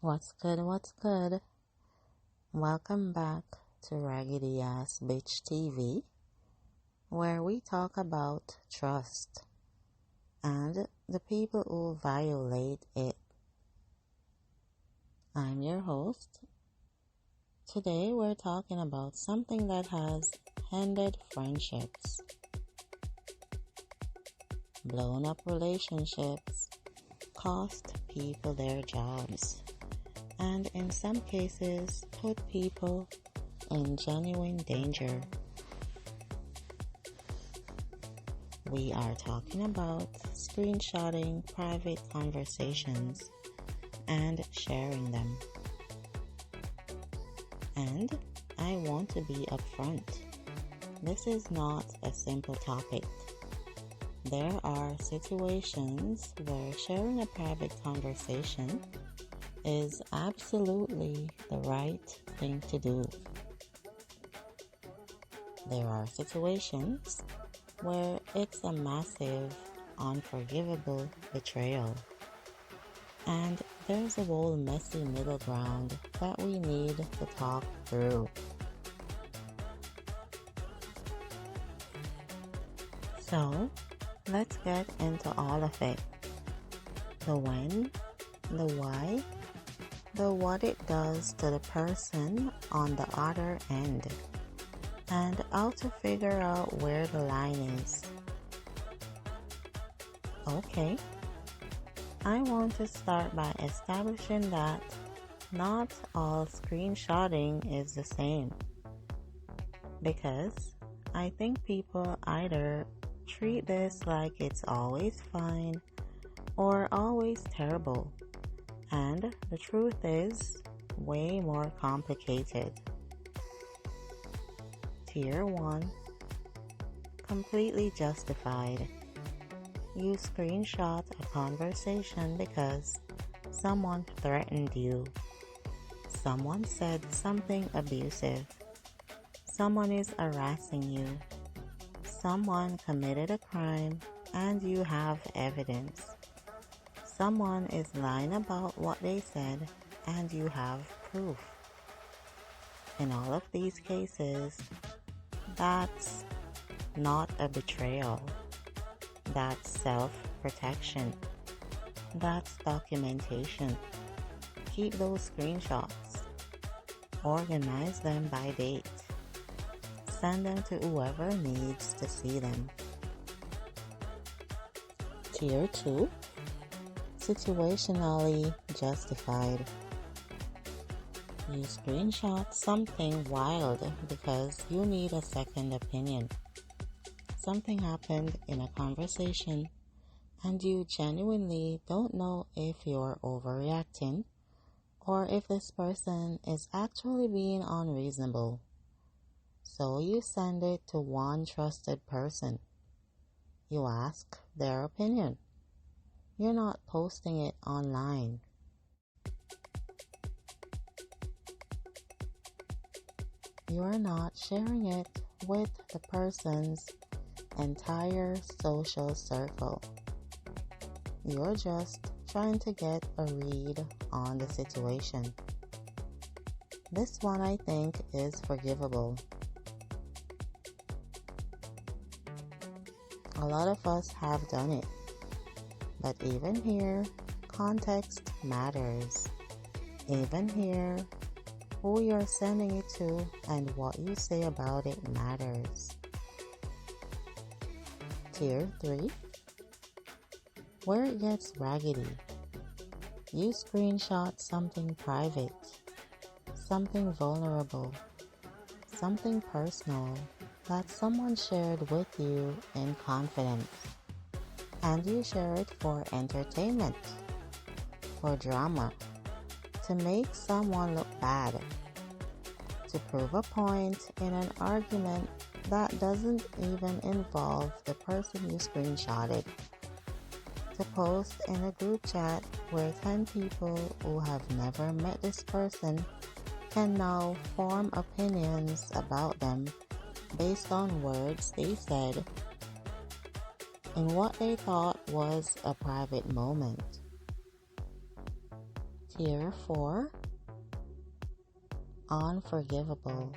What's good? What's good? Welcome back to Raggedy Ass Bitch TV, where we talk about trust and the people who violate it. I'm your host. Today we're talking about something that has ended friendships, blown up relationships, cost people their jobs, and in some cases put people in genuine danger. We are talking about screenshotting private conversations and sharing them. And I want to be upfront. This is not a simple topic. There are situations where sharing a private conversation is absolutely the right thing to do. There are situations where it's a massive, unforgivable betrayal. And there's a whole messy middle ground that we need to talk through. So, let's get into all of it. The when, the why, the what it does to the person on the other end, and how to figure out where the line is. Okay, I want to start by establishing that not all screenshotting is the same, because I think people either treat this like it's always fine or always terrible, and the truth is way more complicated. Tier 1, completely justified. You screenshot a conversation because someone threatened you. Someone said something abusive. Someone is harassing you. Someone committed a crime and you have evidence. Someone is lying about what they said and you have proof. In all of these cases, that's not a betrayal. That's self-protection. That's documentation. Keep those screenshots. Organize them by date. Send them to whoever needs to see them. Tier 2, situationally justified. You screenshot something wild because you need a second opinion. Something happened in a conversation and you genuinely don't know if you're overreacting or if this person is actually being unreasonable. So you send it to one trusted person. You ask their opinion. You're not posting it online. You're not sharing it with the person's entire social circle. You're just trying to get a read on the situation. This one I think is forgivable. A lot of us have done it. But even here, context matters. Even here, who you're sending it to and what you say about it matters. Tier 3, where it gets raggedy. You screenshot something private, something vulnerable, something personal that someone shared with you in confidence, and you share it for entertainment, for drama, to make someone look bad, to prove a point in an argument that doesn't even involve the person you screenshotted, to post in a group chat where 10 people who have never met this person can now form opinions about them based on words they said in what they thought was a private moment. Tier 4. Unforgivable.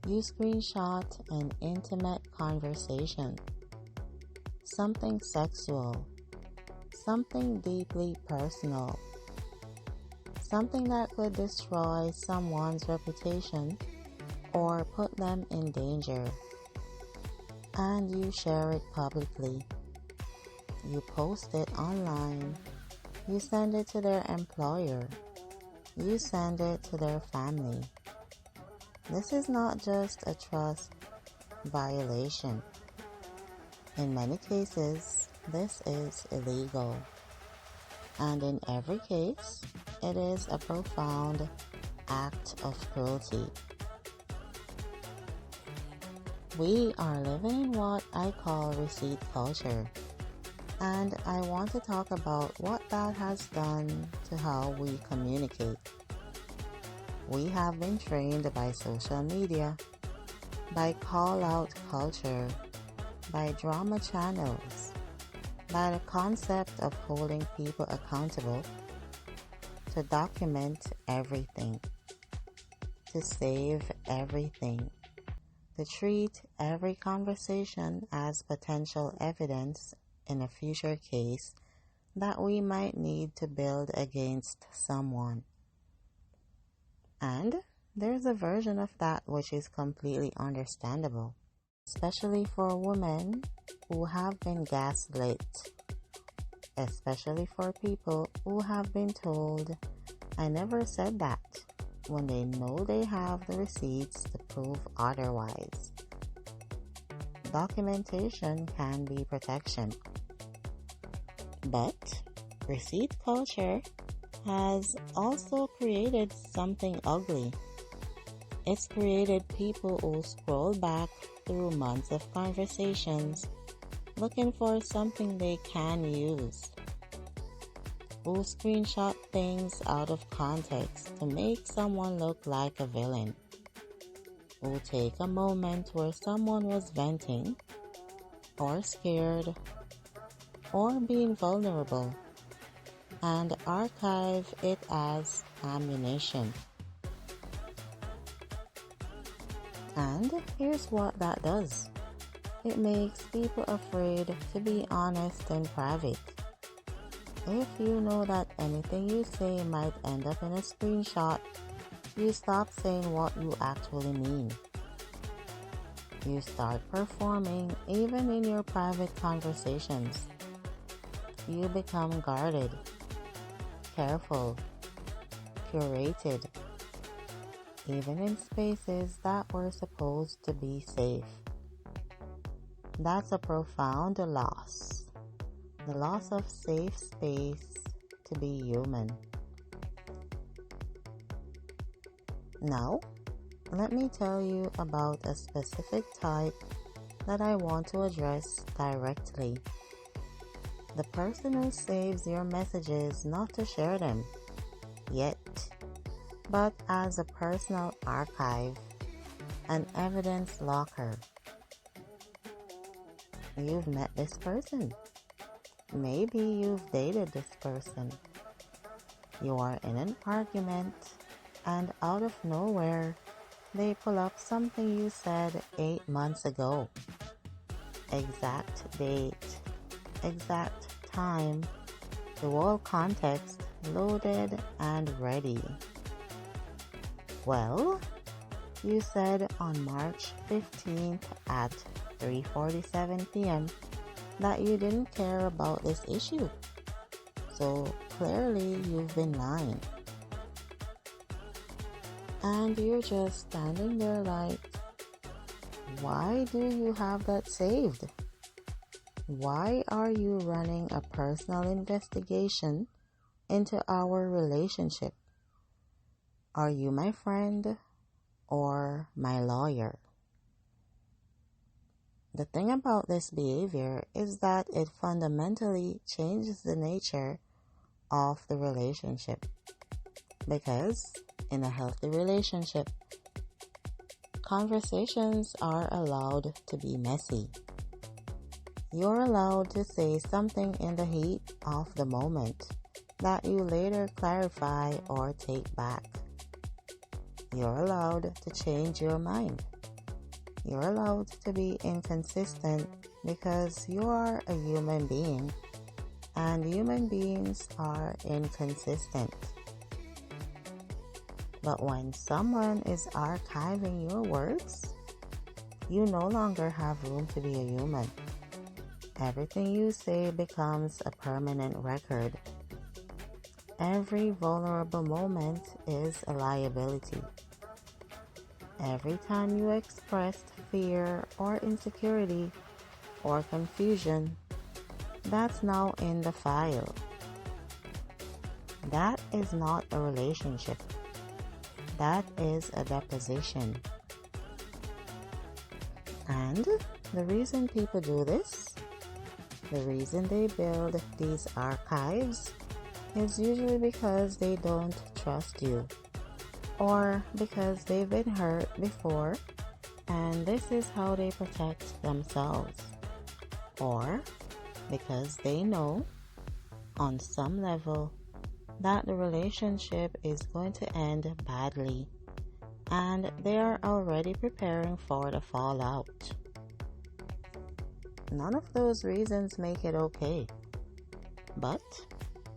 You screenshot an intimate conversation, something sexual, something deeply personal, something that could destroy someone's reputation or put them in danger, and you share it publicly. You post it online. You send it to their employer. You send it to their family. This is not just a trust violation. In many cases, this is illegal. And in every case, it is a profound act of cruelty. We are living in what I call receipt culture, and I want to talk about what that has done to how we communicate. We have been trained by social media, by call-out culture, by drama channels, by the concept of holding people accountable, to document everything, to save everything, to treat every conversation as potential evidence in a future case that we might need to build against someone. And there's a version of that which is completely understandable, especially for women who have been gaslit, especially for people who have been told, "I never said that," when they know they have the receipts to prove otherwise. Documentation can be protection. But receipt culture has also created something ugly. It's created people who scroll back through months of conversations looking for something they can use, who screenshot things out of context to make someone look like a villain, who take a moment where someone was venting or scared or being vulnerable and archive it as ammunition. And here's what that does. It makes people afraid to be honest in private. If you know that anything you say might end up in a screenshot, you stop saying what you actually mean. You start performing even in your private conversations. You become guarded, careful, curated, even in spaces that were supposed to be safe. That's a profound loss. The loss of safe space to be human. Now, let me tell you about a specific type that I want to address directly. The person who saves your messages not to share them yet, but as a personal archive, an evidence locker. You've met this person. Maybe you've dated this person. You are in an argument, and out of nowhere, they pull up something you said 8 months ago. Exact date, exact time, the whole context loaded and ready. Well, you said on March 15th at 3:47 p.m. that you didn't care about this issue. So clearly you've been lying. And you're just standing there like, why do you have that saved? Why are you running a personal investigation into our relationship? Are you my friend or my lawyer? The thing about this behavior is that it fundamentally changes the nature of the relationship. Because in a healthy relationship, conversations are allowed to be messy. You're allowed to say something in the heat of the moment, that you later clarify or take back. You're allowed to change your mind. You're allowed to be inconsistent because you are a human being, and human beings are inconsistent. But when someone is archiving your words, you no longer have room to be a human. Everything you say becomes a permanent record. Every vulnerable moment is a liability. Every time you expressed fear or insecurity or confusion, that's now in the file. That is not a relationship. That is a deposition. And the reason people do this, the reason they build these archives, is usually because they don't trust you, or because they've been hurt before and this is how they protect themselves, or because they know on some level that the relationship is going to end badly and they are already preparing for the fallout. None of those reasons make it okay, but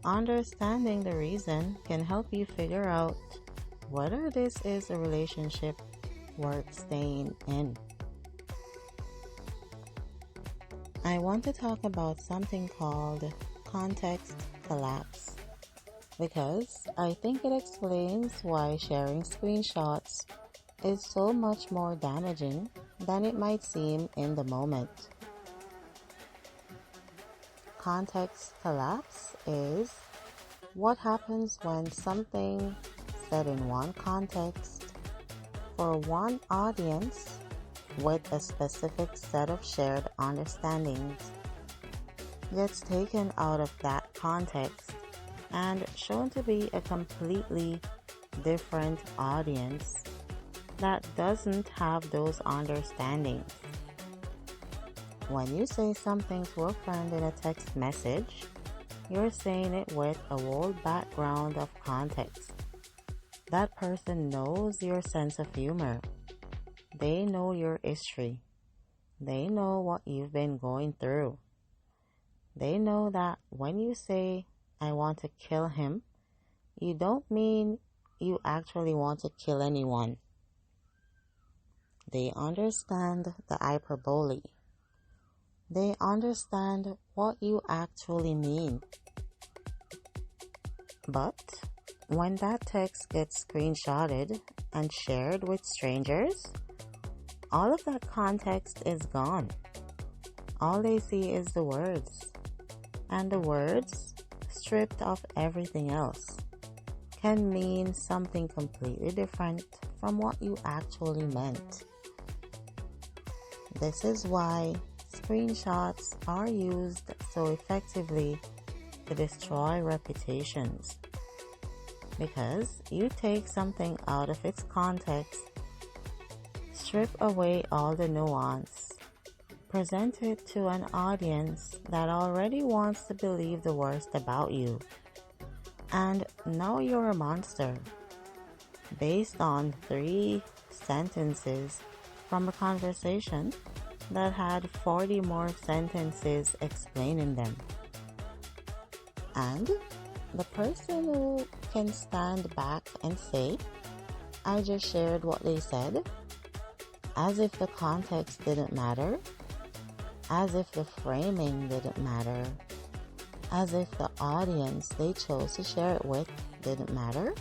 understanding the reason can help you figure out whether this is a relationship worth staying in. I want to talk about something called context collapse, because I think it explains why sharing screenshots is so much more damaging than it might seem in the moment. Context collapse is what happens when something said in one context for one audience with a specific set of shared understandings gets taken out of that context and shown to be a completely different audience that doesn't have those understandings. When you say something to a friend in a text message, you're saying it with a whole background of context. That person knows your sense of humor. They know your history. They know what you've been going through. They know that when you say, "I want to kill him," you don't mean you actually want to kill anyone. They understand the hyperbole. They understand what you actually mean. But when that text gets screenshotted and shared with strangers, all of that context is gone. All they see is the words. And the words, stripped of everything else, can mean something completely different from what you actually meant. This is why screenshots are used so effectively to destroy reputations. Because you take something out of its context, strip away all the nuance, present it to an audience that already wants to believe the worst about you, and now you're a monster based on 3 sentences from a conversation that had 40 more sentences explaining them. And the person who can stand back and say, "I just shared what they said," as if the context didn't matter, as if the framing didn't matter, as if the audience they chose to share it with didn't matter.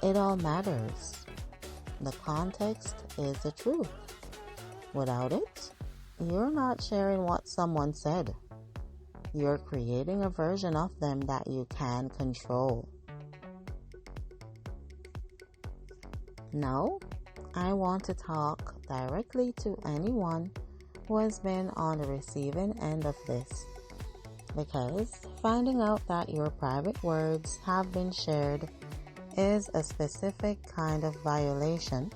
It all matters. The context is the truth. Without it, you're not sharing what someone said. You're creating a version of them that you can control. Now, I want to talk directly to anyone who has been on the receiving end of this, because finding out that your private words have been shared is a specific kind of violation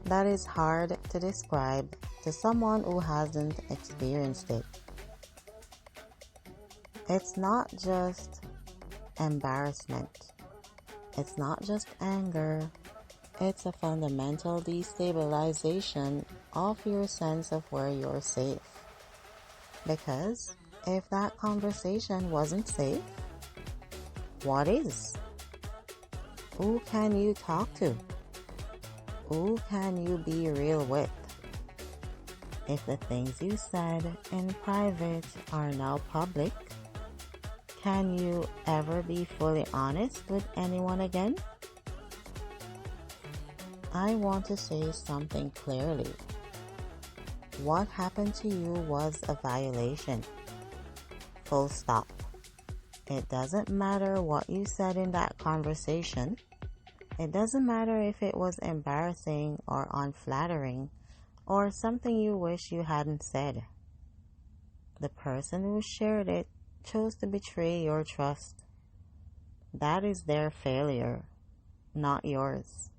that is hard to describe to someone who hasn't experienced it. It's not just embarrassment. It's not just anger, it's a fundamental destabilization of your sense of where you're safe. Because if that conversation wasn't safe, what is? Who can you talk to? Who can you be real with? If the things you said in private are now public, can you ever be fully honest with anyone again? I want to say something clearly. What happened to you was a violation. Full stop. It doesn't matter what you said in that conversation. It doesn't matter if it was embarrassing or unflattering or something you wish you hadn't said. The person who shared it chose to betray your trust. That is their failure, not yours.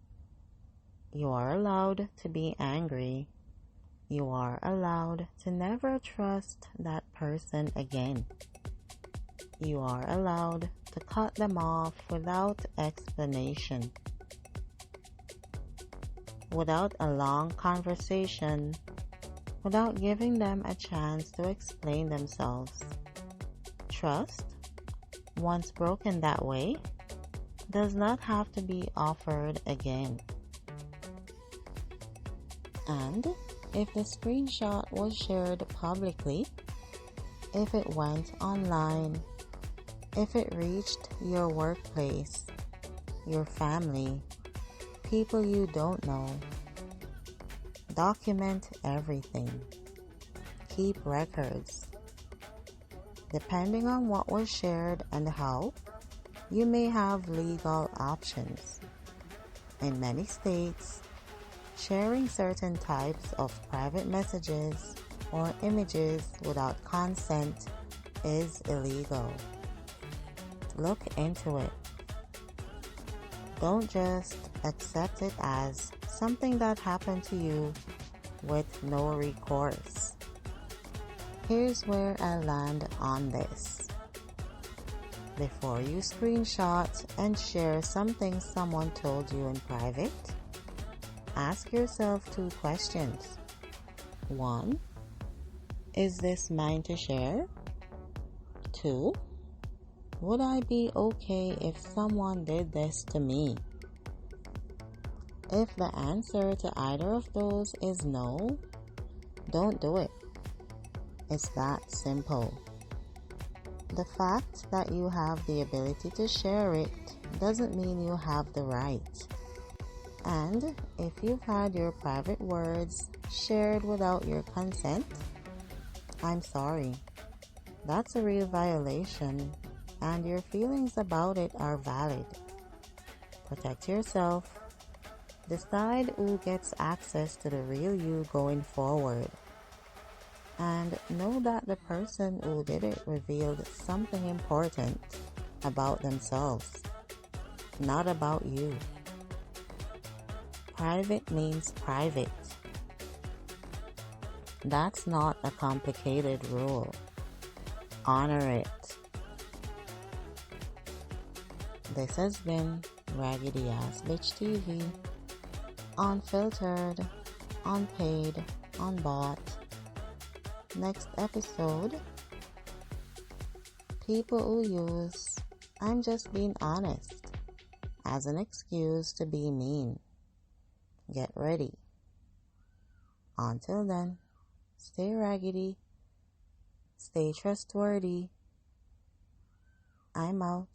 You are allowed to be angry. You are allowed to never trust that person again. You are allowed to cut them off without explanation. Without a long conversation, without giving them a chance to explain themselves. Trust, once broken that way, does not have to be offered again. And if the screenshot was shared publicly, if it went online, if it reached your workplace, your family, people you don't know, document everything. Keep records. Depending on what was shared and how, you may have legal options. In many states, sharing certain types of private messages or images without consent is illegal. Look into it. Don't just accept it as something that happened to you with no recourse. Here's where I land on this. Before you screenshot and share something someone told you in private, ask yourself 2 questions. 1. Is this mine to share? 2. Would I be okay if someone did this to me? If the answer to either of those is no, don't do it. It's that simple. The fact that you have the ability to share it doesn't mean you have the right. And if you've had your private words shared without your consent, I'm sorry. That's a real violation, and your feelings about it are valid. Protect yourself. Decide who gets access to the real you going forward. And know that the person who did it revealed something important about themselves, not about you. Private means private. That's not a complicated rule. Honor it. This has been Raggedy Ass Bitch TV. Unfiltered, unpaid, unbought. Next episode, people who use "I'm just being honest" as an excuse to be mean. Get ready. Until then, stay raggedy, stay trustworthy. I'm out.